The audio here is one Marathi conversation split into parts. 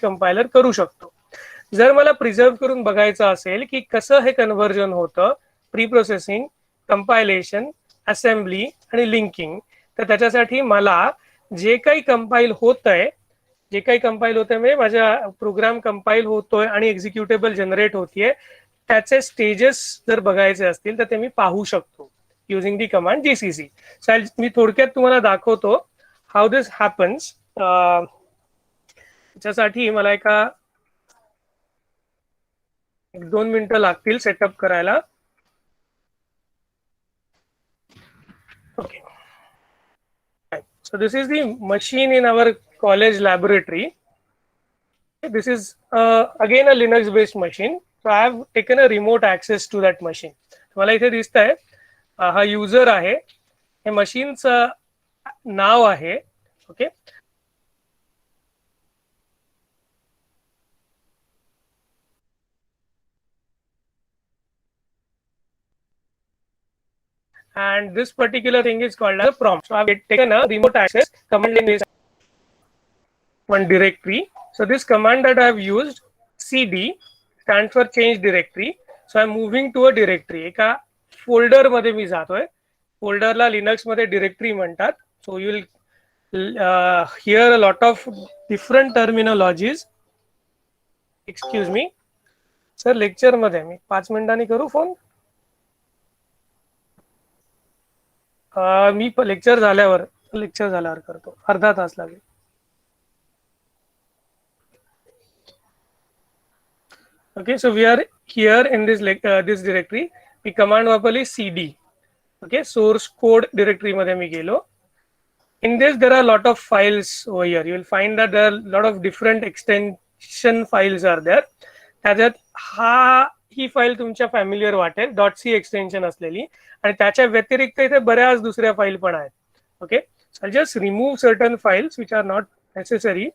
कंपायलर करू शकतो. जर मला प्रिझर्व करून बघायचं असेल की कसं हे कन्व्हर्जन होतं, प्री प्रोसेसिंग, कंपायलेशन, असेंब्ली आणि लिंकिंग, तर त्याच्यासाठी मला जे काही कंपाईल होतंय म्हणजे माझा प्रोग्राम कंपाईल होतोय आणि एक्झिक्युटेबल जनरेट होतीये, त्याचे स्टेजेस जर बघायचे असतील तर ते मी पाहू शकतो युझिंग दी कमांड जीसीसी. मी थोडक्यात तुम्हाला दाखवतो हाऊ दिस हॅपन्स. त्याच्यासाठी मला एक 2 मिनिटं लागतील सेटअप करायला. Okay, so this is the machine in our college laboratory. This is again a Linux based machine. So I have taken a remote access to that machine. मला इथे दिसतंय हा युजर आहे, हे मशीनचं नाव आहे. Okay, and this particular thing is called as a prompt. So I have taken a remote access command in this one directory. So this command that I have used, cd, stands for change directory. So I am moving to a directory. एका फोल्डर मध्ये मी जातोय. फोल्डरला लिनक्स मध्ये डिरेक्टरी म्हणतात. So you will hear a lot of different terminologies. Excuse me, sir lecture मध्ये मी 5 मिनिटांनी करू फोन. मी लेक्चर झाल्यावर करतो, अर्धा तास लागेल. Okay, so we are here in this this directory. We command वापरली cd. Okay, source code directory मध्ये मी गेलो. In this there are a lot of files over here. You will find that there are a lot of different extension files are there. त्याच्यात ही फाईल तुमच्या फॅमिलियर वाटेल, .c एक्सटेन्शन असलेली, आणि त्याच्या व्यतिरिक्त इथे बऱ्याच दुसऱ्या फाईल पण आहेत. Okay, I'll just remove certain files which are not necessary.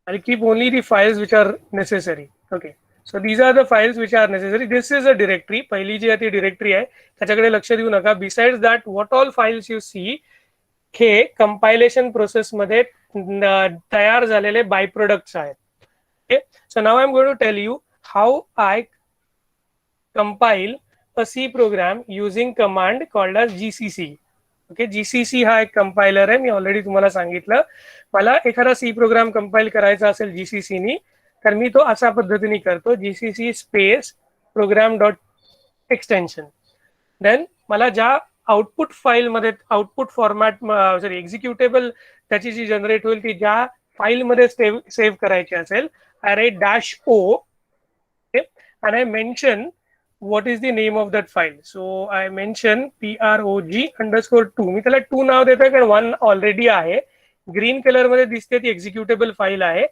I'll keep only the files which are necessary. Okay, so these are the files which are necessary. This is a directory. पहिली जी आहे ती डिरेक्टरी आहे, त्याच्याकडे लक्ष देऊ नका. Besides that, what all files you see हे कंपायलेशन प्रोसेस मध्ये तयार झालेले बाय प्रोडक्ट्स आहेत. Okay, so now I'm going to tell you how I compile a C program using command called as GCC. Okay, GCC हा एक कंपायलर आहे. मी ऑलरेडी तुम्हाला सांगितलं, मला एखादा सी प्रोग्राम कंपाईल करायचा असेल जीसीसीनी, तर मी तो अशा पद्धतीने करतो, GCC space program dot extension. Then मला ज्या आउटपुट फाईल मध्ये आउटपुट फॉर्मॅट एक्झिक्युटेबल त्याची जी जनरेट होईल ती ज्या फाईल मध्ये सेव्ह करायची असेल, I write -o and I mention what is the name of that file. So I mention prog_2. मी त्याला 2 नाव देतोय कारण 1 ऑलरेडी आहे. ग्रीन कलर मध्ये दिसते ती एक्झिक्युटेबल फाईल आहे,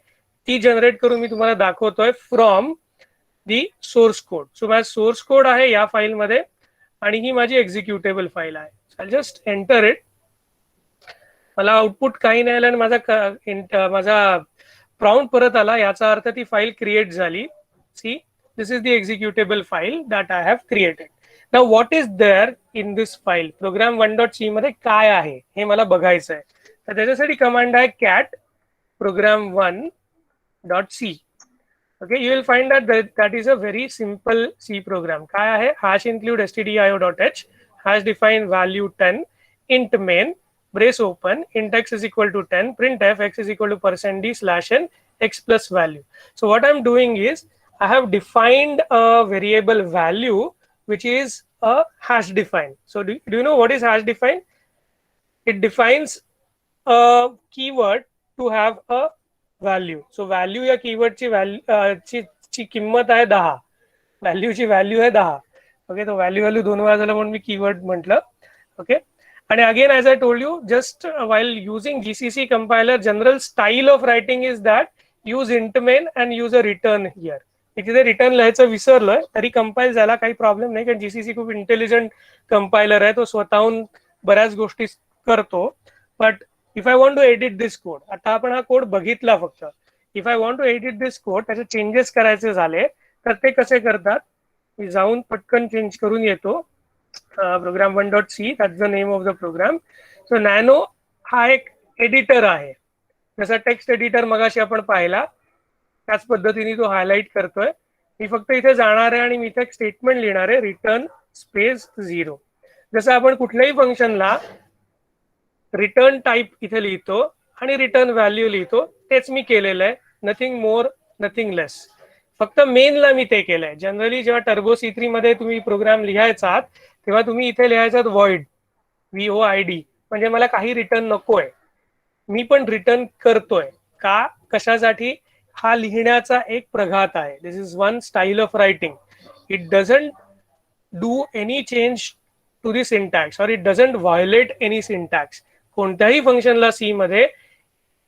ती जनरेट करून मी तुम्हाला दाखवतोय from the source code. So माझा सोर्स कोड आहे या फाईल मध्ये आणि ही माझी एक्झिक्युटेबल फाईल आहे. I just enter it. मला आउटपुट काही नाही आलं आणि माझा प्रॉम्प्ट परत आला, याचा अर्थ ती फाईल क्रिएट झाली. See, this is the executable file that I have created. Now what is there in this file? Program 1.c मध्ये काय आहे हे मला बघायचं आहे, तर त्याच्यासाठी कमांड आहे cat program1.c. Okay, you will find that is a very simple C program. काय आहे, #include stdio.h, #define value 10, int main, brace open, int x is equal to 10, printf x is equal to %d/n x plus value. So what I'm doing is I have defined a variable value which is a hash define. So do you know what is hash define? It defines a keyword to have a value. So value या keyword ची किंमत आहे 10, value ची value आहे 10. ओके, तो value दोन वेळा झाला म्हणून मी keyword म्हटलं. Okay, and again as I told you, just while using GCC compiler, general style of writing is that use int main and use a return here. तिथे रिटर्न लिहायचं विसरलोय तरी कंपाईल झाला, काही प्रॉब्लेम नाही, कारण जीसीसी खूप इंटेलिजंट कंपायलर आहे, तो स्वतःहून बऱ्याच गोष्टी करतो. But if I want to edit this code, आता आपण हा कोड बघितला फक्त, if I want to edit this code, त्याचे चेंजेस करायचे झाले तर ते कसे करतात, मी जाऊन पटकन चेंज करून येतो. Program 1.c, that's the name of the program. So nano हा एक एडिटर आहे. जसा टेक्स्ट एडिटर मगाशी आपण पाहिला त्याच पद्धतीने तो हायलाइट करतोय. मी फक्त इथे जाणार आहे आणि मी इथे एक स्टेटमेंट लिहिणार आहे, रिटर्न स्पेस 0. जसं आपण कुठल्याही फंक्शनला रिटर्न टाईप इथे लिहितो आणि रिटर्न व्हॅल्यू लिहितो, तेच मी केलेलं आहे. नथिंग मोर नथिंग लेस. फक्त मेनला मी ते केलंय. जनरली जेव्हा टर्बो C3 मध्ये तुम्ही प्रोग्राम लिहायचात तेव्हा तुम्ही इथे लिहायचात void VOID, म्हणजे मला काही रिटर्न नकोय. मी पण रिटर्न करतोय का, कशासाठी? हा लिहिण्याचा एक प्रघात आहे. This is one style of writing. It doesn't do any change to the syntax or it doesn't violate any syntax. कोणत्याही फंक्शनला सी मध्ये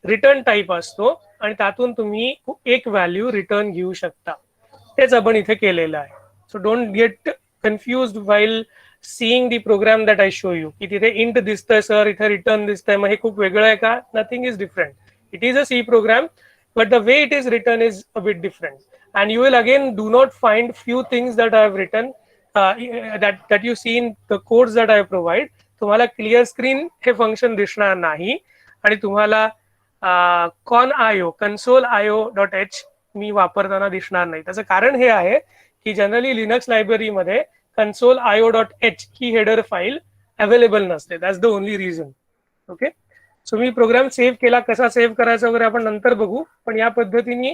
रिटर्न टाईप असतो आणि त्यातून तुम्ही एक व्हॅल्यू रिटर्न घेऊ शकता. तेच आपण इथे केलेलं आहे. So don't get confused while seeing the program that I show you, की तिथे इंट दिसतंय सर, इथे रिटर्न दिसतंय, मग हे खूप वेगळं आहे का? Nothing is different. It is a C program, but the way it is written is a bit different. And you will again do not find few things that I have written that you see in the codes that I provide. तुम्हाला क्लिअर स्क्रीन हे फंक्शन दिसणार नाही आणि तुम्हाला console.io.h मी वापरताना दिसणार नाही. त्याचं कारण हे आहे की जनरली लिनक्स लायब्ररीमध्ये console.io.h ही हेडर फाईल अवेलेबल नसते. That's the only reason. Okay, so मी प्रोग्राम सेव्ह केला, कसा सेव्ह करायचा वगैरे आपण नंतर बघू. पण या पद्धतीने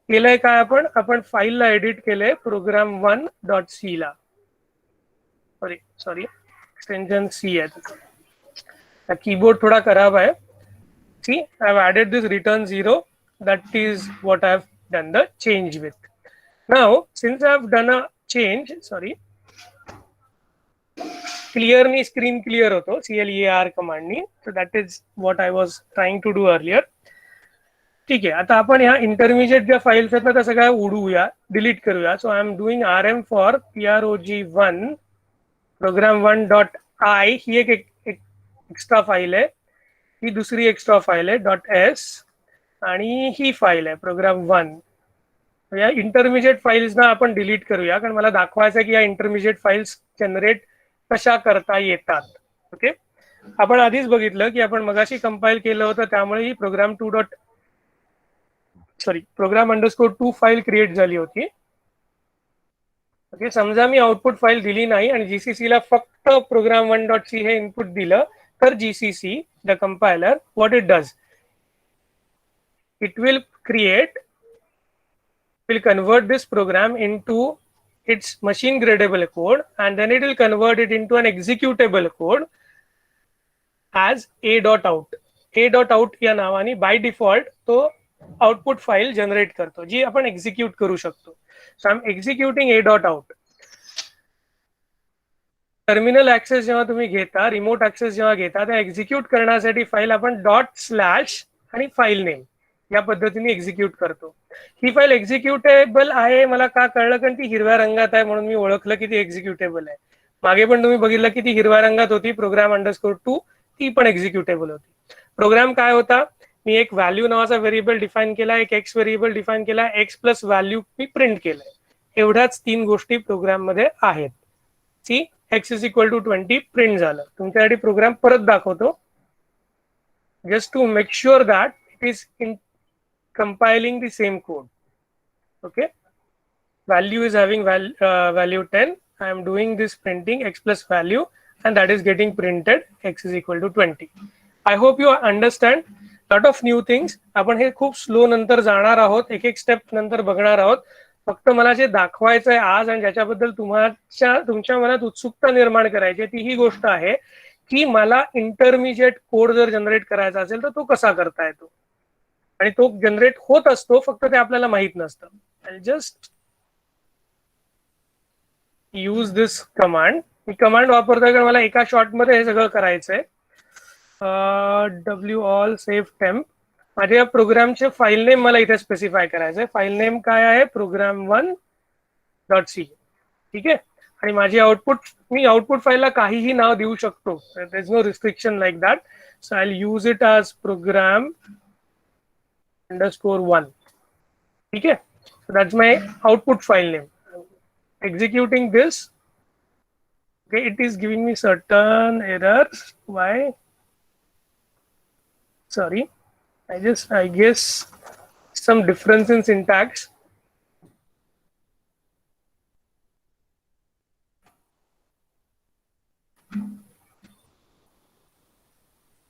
केलंय काय, आपण फाईलला एडिट केलंय program1.c ला. सॉरी एक्सटेन्शन सी आहे. कीबोर्ड थोडा खराब आहे. See, I have added this return 0. That is what I have done the change with. Now, since I have done a change, sorry, clearly screen clear होतो clear command नी. So that is what I was trying to do earlier. ठीक आहे, आता आपण ह्या इंटरमिजिएट ज्या फाईल्स आहेत ना त्या सगळ्या उडवूया, डिलीट करूया. So I am doing rm for prog1 program1.i. ही एक एक्स्ट्रा फाईल आहे, ही दुसरी एक्स्ट्रा फाईल आहे .s आणि ही फाईल आहे program1. या इंटरमिजिएट फाईल्स ना आपण डिलीट करूया, कारण मला दाखवायचं आहे की या इंटरमिजिएट फाईल्स जनरेट कशा करता येतात. ओके, आपण आधीच बघितलं की आपण मगाशी कंपाईल केलं होतं, त्यामुळे ही program_2 फाईल क्रिएट झाली होती. ओके, समजा मी आउटपुट फाईल दिली नाही आणि जीसीसी ला फक्त program1.c हे इनपुट दिलं, तर GCC the compiler what it does, it will convert this program into its machine gradable code, and then it will convert it into an executable code as a.out. a.out या नावाने बाय डिफॉल्ट तो आउटपुट फाईल जनरेट करतो, जी आपण एक्झिक्यूट करू शकतो. So I am executing a.out. Terminal access जेव्हा तुम्ही घेता, रिमोट ऍक्सेस जेव्हा घेता, त्या एक्झिक्यूट करण्यासाठी फाईल आपण ./ आणि फाईल नेम या पद्धतीने एक्झिक्यूट करतो. ही फाईल एक्झिक्युटेबल आहे मला का कळलं, कारण ती हिरव्या रंगात आहे म्हणून मी ओळखलं की ती एक्झिक्युटेबल आहे. मागे पण तुम्ही बघितलं की ती हिरव्या रंगात होती program_2, ती पण एक्झिक्युटेबल होती. प्रोग्राम काय होता, मी एक व्हॅल्यू नावाचा व्हेरिएबल डिफाईन केला, एक एक्स व्हेरिएबल डिफाईन केला, एक्स प्लस व्हॅल्यू मी प्रिंट केलंय. एवढ्याच 3 गोष्टी प्रोग्राम मध्ये आहेत. See x is equal to 20 print झालं. तुमच्यासाठी प्रोग्राम परत दाखवतो, just to make sure that it is in compiling the same code. Okay, value is having value 10. I am doing this printing x plus value and that is getting printed x is equal to 20. I hope you understand lot of new things. आपण हे खूप स्लो नंतर जाणार आहोत, एक एक स्टेप नंतर बघणार आहोत. फक्त मला जे दाखवायचं आहे आज आणि ज्याच्याबद्दल तुमच्या मनात उत्सुकता निर्माण करायची ती ही गोष्ट आहे की मला इंटरमिजिएट कोड जर जनरेट करायचा असेल तर तो कसा करता येतो, आणि तो जनरेट होत असतो, फक्त ते आपल्याला माहित नसतं. I just use this command. Me command वापरतोय कारण मला एका शॉट मध्ये हे सगळं करायचंय. wall save temp. माझ्या या प्रोग्रामचे फाईल नेम मला इथे स्पेसिफाय करायचंय. फाईल नेम काय आहे, program1.c. ठीक आहे, आणि माझी मी आउटपुट फाईलला काहीही नाव देऊ शकतो. There is no restriction like that. So I will use it as program_1. ठीक है, so that's my output file name. Executing this, okay, it is giving me certain errors. Why? Sorry, I guess some difference in syntax.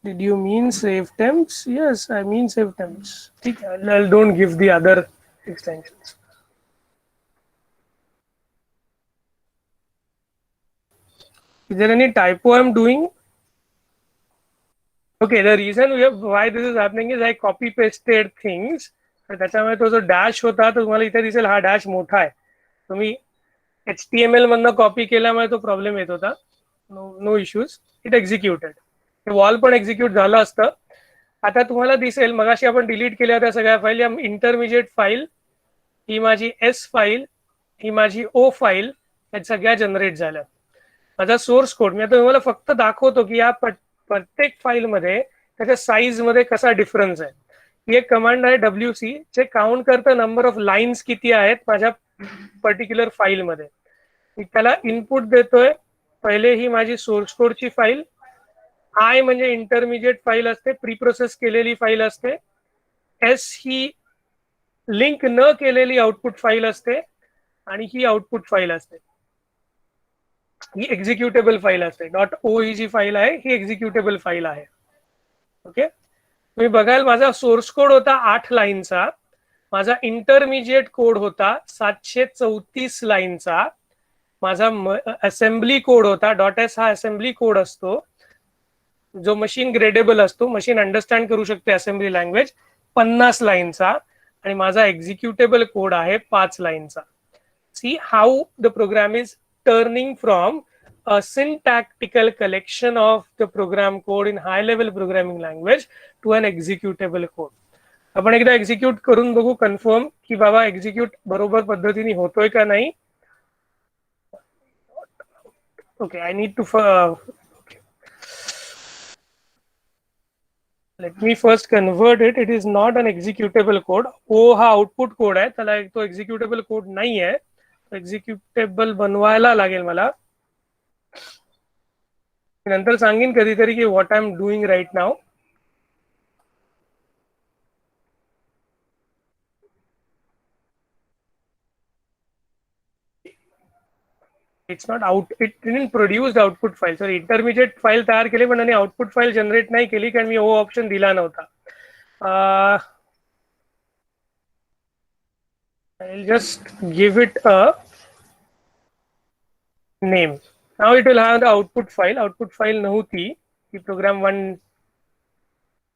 Did you mean save temps? Yes, I mean save temps. I'll don't give the other extensions. Is there any typo I'm doing? Okay, the reason why this is happening is I copy pasted things. त्याच्यामुळे तो जो डॅश होता तो तुम्हाला इथे दिसेल हा डॅश मोठा आहे. तुम्ही HTML मधनं कॉपी केल्यामुळे तो प्रॉब्लेम येत होता. No issues. It executed. Wall पण एक्झिक्यूट झालं असतं. आता तुम्हाला दिसेल मगाशी आपण डिलीट केल्या होत्या सगळ्या फाईल. या इंटरमिजिएट फाईल, ही माझी S फाईल, ही माझी O फाईल, या सगळ्या जनरेट झाल्या. माझा सोर्स कोड मी आता तुम्हाला फक्त दाखवतो की या प्रत्येक फाईलमध्ये त्याच्या साईज मध्ये कसा डिफरन्स आहे. ही एक कमांड आहे WC जे काउंट करतं नंबर ऑफ लाईन्स किती आहेत माझ्या पर्टिक्युलर फाईलमध्ये. मी त्याला इनपुट देतोय. पहिले ही माझी सोर्स कोडची फाईल, I म्हणजे इंटरमिजिएट फाईल असते, प्री प्रोसेस केलेली फाईल असते, S ही लिंक न केलेली आउटपुट फाईल असते, आणि ही आउटपुट फाईल असते. ही एक्झिक्युटेबल फाईल असते. .o ही जी फाईल आहे ही एक्झिक्युटेबल फाईल आहे. ओके, तुम्ही बघाल माझा सोर्स कोड होता 8 लाईनचा, माझा इंटरमिजिएट कोड होता 734 लाईनचा, माझा असेंब्ली कोड होता .s हा असेंब्ली कोड असतो जो मशीन ग्रेडेबल असतो, मशीन अंडरस्टँड करू शकते असेंब्ली लँग्वेज, 50 लाईनचा, आणि माझा एक्झिक्युटेबल कोड आहे 5 लाईनचा. See how the program is turning from a syntactical collection of the program code in high level programming language to an executable code. आपण एकदा एक्झिक्यूट करून बघू कन्फर्म की बाबा एक्झिक्यूट बरोबर पद्धतीने होतोय का नाही. Okay, I need to let me first convert it. It is not an executable code. O हा आउटपुट कोड आहे, त्याला तो एक्झिक्युटेबल कोड नाही आहे. एक्झिक्युटेबल बनवायला लागेल मला. नंतर सांगेन कधीतरी की what I am doing right now. It's not out, it didn't produce output file. Sorry, intermediate file तयार केली पण आणि आउटपुट फाईल जनरेट नाही केली कारण मी ओ ऑप्शन दिला नव्हता. I'll just give it a name. Now it will have the output file. Output file नव्हती, ही प्रोग्राम 1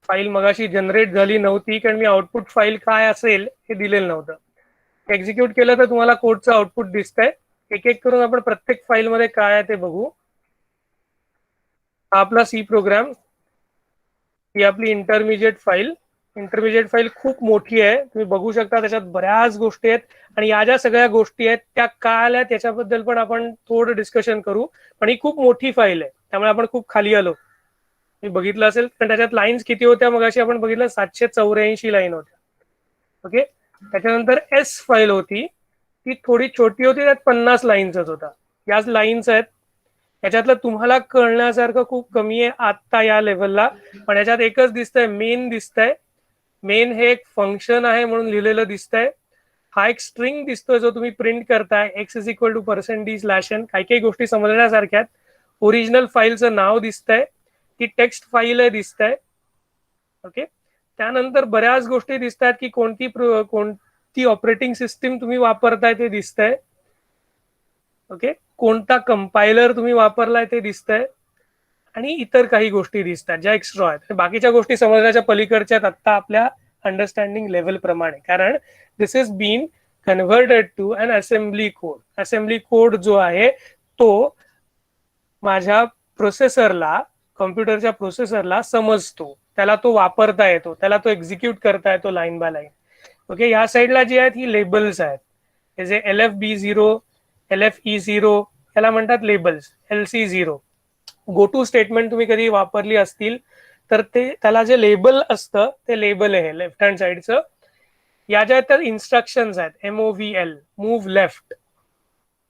फाईल मगाशी जनरेट झाली नव्हती कारण मी आउटपुट फाईल काय असेल हे दिलेलं नव्हतं. एक्झिक्यूट केलं तर तुम्हाला कोडचं आउटपुट दिसतंय. एक एक करून आपण प्रत्येक फाईल मध्ये काय आहे ते बघू. हा आपला सी प्रोग्राम, ही आपली इंटरमिजिएट फाईल. इंटरमिजिएट फाईल खूप मोठी आहे, तुम्ही बघू शकता त्याच्यात बऱ्याच गोष्टी आहेत, आणि या ज्या सगळ्या गोष्टी आहेत त्या का आल्या त्याच्याबद्दल पण आपण थोडं डिस्कशन करू. पण ही खूप मोठी फाईल आहे त्यामुळे आपण खूप खाली आलो. मी बघितलं असेल पण त्याच्यात लाईन्स किती होत्या मगाशी आपण बघितलं 784 लाईन होत्या. ओके, त्याच्यानंतर S फाईल होती, ती थोडी छोटी होती, त्यात 50 लाईन्सच होता. याच लाईन्स आहेत. याच्यातलं तुम्हाला कळण्यासारखं खूप कमी आहे आता या लेवलला, पण याच्यात एकच दिसतंय, मेन दिसतंय. मेन हे एक फंक्शन आहे म्हणून लिहिलेलं दिसतंय. हा एक स्ट्रिंग दिसतोय जो तुम्ही प्रिंट करताय, x is equal to %d/n. काही काही गोष्टी समजण्यासारख्यात. ओरिजिनल फाईलचं नाव दिसतंय, ती टेक्स्ट फाईल आहे दिसतंय. ओके, त्यानंतर बऱ्याच गोष्टी दिसतात की कोणती ऑपरेटिंग सिस्टीम तुम्ही वापरताय ते दिसतंय. ओके, कोणता कंपायलर तुम्ही वापरलाय ते दिसतंय, आणि इतर काही गोष्टी दिसतात ज्या एक्स्ट्रा आहेत. बाकीच्या गोष्टी समजण्याच्या पलीकडच्या आत्ता आपल्या अंडरस्टँडिंग लेवल प्रमाणे, कारण this is been converted to an assembly code. Assembly code जो आहे तो माझ्या प्रोसेसरला, कॉम्प्युटरच्या प्रोसेसरला समजतो, त्याला तो वापरता येतो, त्याला तो एक्झिक्यूट करता येतो लाईन बाय लाईन. ओके, या साईडला जी आहेत ही लेबल्स आहेत. हे जे LFB0, LFE0 याला म्हणतात labels. LC0 go two statement तुम्ही कधी वापरली असतील तर ते त्याला जे लेबल असतं ते लेबल आहे लेफ्ट हँड साईडचं. या ज्या तर इन्स्ट्रक्शन्स आहेत, MOVL move left,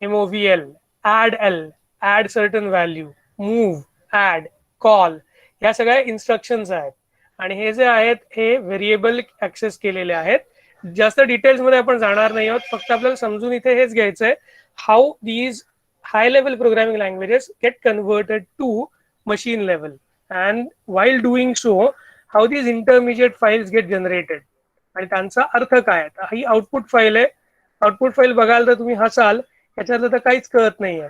MOVL add L add certain value, move, add, call, या सगळ्या इन्स्ट्रक्शन्स आहेत. आणि हे जे आहेत हे व्हेरिएबल ऍक्सेस केलेले आहेत. जास्त डिटेल्स मध्ये आपण जाणार नाही आहोत, फक्त आपल्याला समजून इथे हेच घ्यायचंय, how these high level programming languages get converted to machine level, and while doing so how these intermediate files get generated, आणि त्यांचा अर्थ काय आहे. ही आउटपुट फाईल आहे. आउटपुट फाईल बघाल तर तुम्ही हसाल, याच्यातलं तर काहीच कळत नाहीये,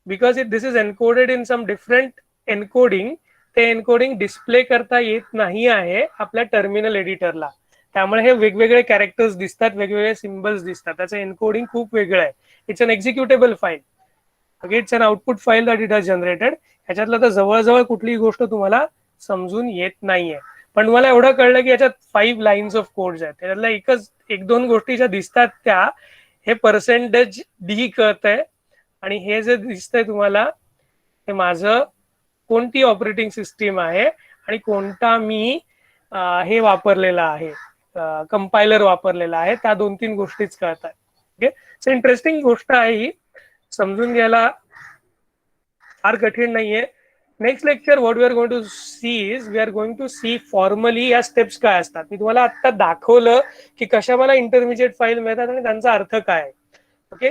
because this is encoded in some different encoding. ते एन्कोडिंग डिस्प्ले करता येत नाही आहे आपल्या टर्मिनल एडिटरला, त्यामुळे हे वेगवेगळे कॅरेक्टर्स दिसतात, वेगवेगळे सिम्बल्स दिसतात. त्याचं एन्कोडिंग खूप वेगळं आहे. It's an executable file, okay, it's an output file that it has generated. ह्याच्यातलं तर जवळजवळ कुठलीही गोष्ट तुम्हाला समजून येत नाहीये. पण मला एवढं कळलं की याच्यात 5 लाईन्स ऑफ कोड्स आहेत. त्याच्यातल्या एक दोन गोष्टी ज्या दिसतात त्या, हे पर्सेंटेज डी कळत आहे, आणि हे जे दिसतंय तुम्हाला हे माझं कोणती ऑपरेटिंग सिस्टीम आहे आणि कोणता मी हे वापरलेला आहे, कंपायलर वापरलेला आहे, त्या 2-3 गोष्टीच कळतात. ओके, सो इंटरेस्टिंग गोष्ट आहे ही, समजून घ्यायला फार कठीण नाहीये. Next lecture what we are going to see is, we are going to see formally या स्टेप्स काय असतात. मी तुम्हाला आता दाखवलं की कशा मला इंटरमिजिएट फाईल मिळतात आणि त्यांचा अर्थ काय. ओके,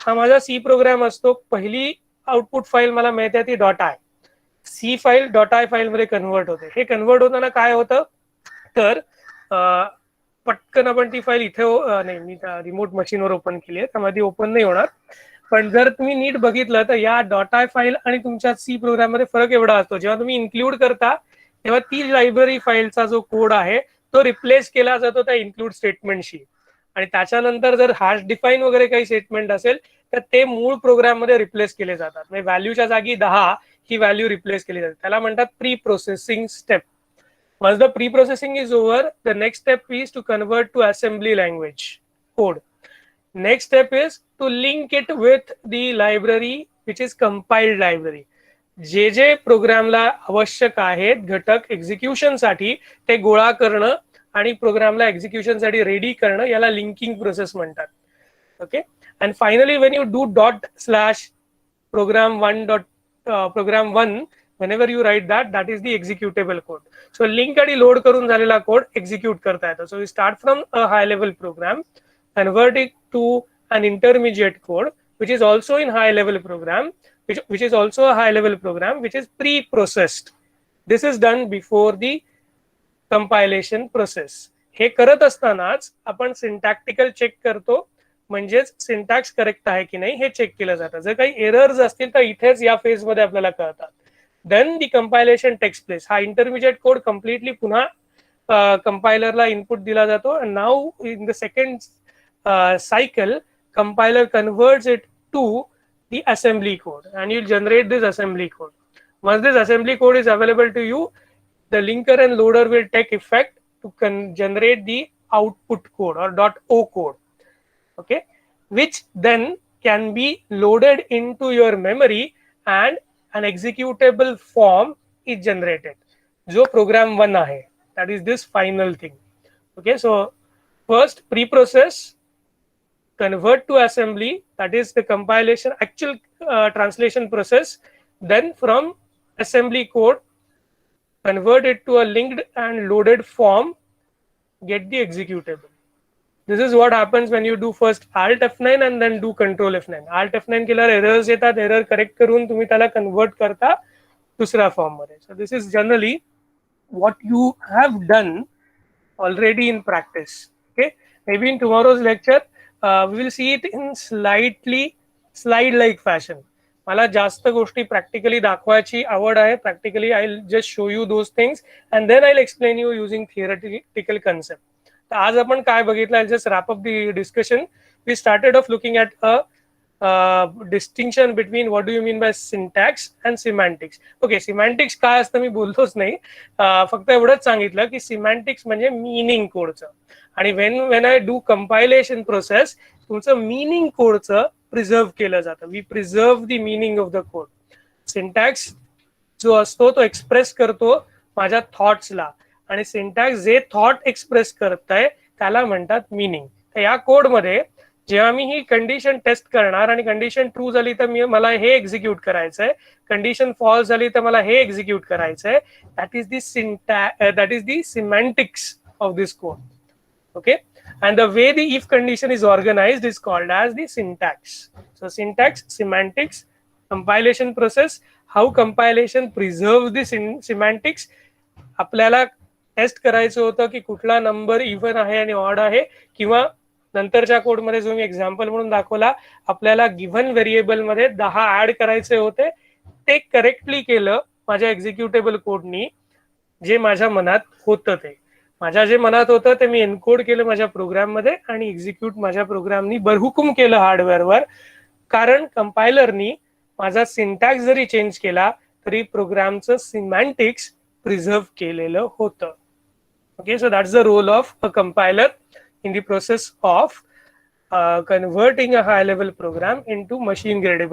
हा माझा सी प्रोग्राम असतो. पहिली आउटपुट फाईल मला मिळते ती .i. C file .i file मध्ये कन्वर्ट होते. हे कन्वर्ट होताना काय होतं तर पटकन आपण ती फाईल इथे नाही, मी रिमोट मशीनवर ओपन केली आहे त्यामुळे ती ओपन नाही होणार. पण जर तुम्ही नीट बघितलं तर या .i फाईल आणि तुमच्या सी प्रोग्राम मध्ये फरक एवढा असतो, जेव्हा तुम्ही इन्क्लूड करता तेव्हा ती लायब्ररी फाईलचा जो कोड आहे तो रिप्लेस केला जातो त्या इन्क्लूड स्टेटमेंटशी, आणि त्याच्यानंतर जर हॅश डिफाईन वगैरे काही स्टेटमेंट असेल तर ते मूळ प्रोग्राम मध्ये रिप्लेस केले जातात. म्हणजे व्हॅल्यूच्या जागी 10 ही व्हॅल्यू रिप्लेस केली जाते. त्याला म्हणतात pre processing step. Once the pre-processing is over, the next step is to convert to assembly language code. Next step is to link it with the library which is compiled library. जे प्रोग्रामला आवश्यक आहेत घटक एक्झिक्युशन साठी ते गोळा करणं आणि प्रोग्रामला एक्झिक्युशन साठी रेडी करणं, याला लिंकिंग प्रोसेस म्हणतात. Okay, and finally when you do ./program1 whenever you write that is the executable code. So link आणि लोड करून झालेला कोड एक्झिक्यूट करता येतो. So we start from a high level program, convert it to an intermediate code which is also in high level program, which is also a high level program which is pre-processed. This is done before the compilation process. हे करत असतानाच आपण सिंटॅक्टिकल चेक करतो, म्हणजेच सिंटॅक्स करेक्ट आहे की नाही हे चेक केलं जातं. जर काही एरर्स असतील तर इथेच या फेज मध्ये आपल्याला कळतात. Then the compilation takes place. हा intermediate code completely पुन्हा compilerला input दिला जातो, and now in the second cycle compiler converts it to the assembly code and you'll generate this assembly code. Once this assembly code is available to you, the linker and loader will take effect to generate the output code or .o code, okay, which then can be loaded into your memory and an executable form is generated. जो program 1 आहे, that is this final thing. Okay, so first pre-process, convert to assembly, that is the compilation actual translation process. Then from assembly code, convert it to a linked and loaded form, get the executable. This is what happens when you do first Alt F9 and then do Control F9. Alt F9 केल्यावर एरर्स येतात, एरर करेक्ट करून तुम्ही त्याला कन्वर्ट करता दुसऱ्या फॉर्म मध्ये. So this is generally what you have done already in practice. Okay, maybe in tomorrow's lecture we will see it in slide like fashion. मला जास्त गोष्टी प्रॅक्टिकली दाखवायची आवड आहे. Practically I will just show you those things and then I will explain you using theoretical concept. तर आज आपण काय बघितलं, just wrap up the discussion. We started off looking at a distinction between what do you mean by syntax and semantics. Okay, semantics काय असतं मी बोलतोच नाही, फक्त एवढंच सांगितलं की सिमॅन्टिक्स म्हणजे मीनिंग कोडचं, आणि when I do compilation process तुमचं मीनिंग कोडचं प्रिझर्व केलं जातं. We preserve the meaning of the code. Syntax जो असतो तो एक्सप्रेस करतो माझ्या थॉट्सला, आणि सिंटॅक्स जे थॉट एक्सप्रेस करताय त्याला म्हणतात मीनिंग. तर या कोडमध्ये जेव्हा मी ही कंडिशन टेस्ट करणार आणि कंडिशन ट्रू झाली तर मला हे एक्झिक्यूट करायचंय, कंडिशन फॉल्स झाली तर मला हे एक्झिक्यूट करायचंय. That is the semantics of this code. Okay, and the way the if condition is organized is called as the syntax. So syntax, semantics, compilation process, how compilation preserves the semantics. आपल्याला टेस्ट करायचं होतं की कुठला नंबर इव्हन आहे आणि ऑड आहे, किंवा नंतरच्या कोडमध्ये जो मी एक्झाम्पल म्हणून दाखवला, आपल्याला गिव्हन व्हेरिएबल मध्ये 10 ऍड करायचे होते, ते करेक्टली केलं माझ्या एक्झिक्युटेबल कोडनी. जे माझ्या मनात होतं ते माझ्या जे मनात होतं ते मी एन्कोड केलं माझ्या प्रोग्राम मध्ये आणि एक्झिक्यूट माझ्या प्रोग्रामनी बरहुकूम केलं हार्डवेअरवर. कारण कंपायलरनी माझा सिंटॅक्स जरी चेंज केला तरी प्रोग्रामचं सिमॅन्टिक्स प्रिझर्व केलेलं होतं. Okay, so that's the role of a compiler in the process of converting a high level program into machine gradable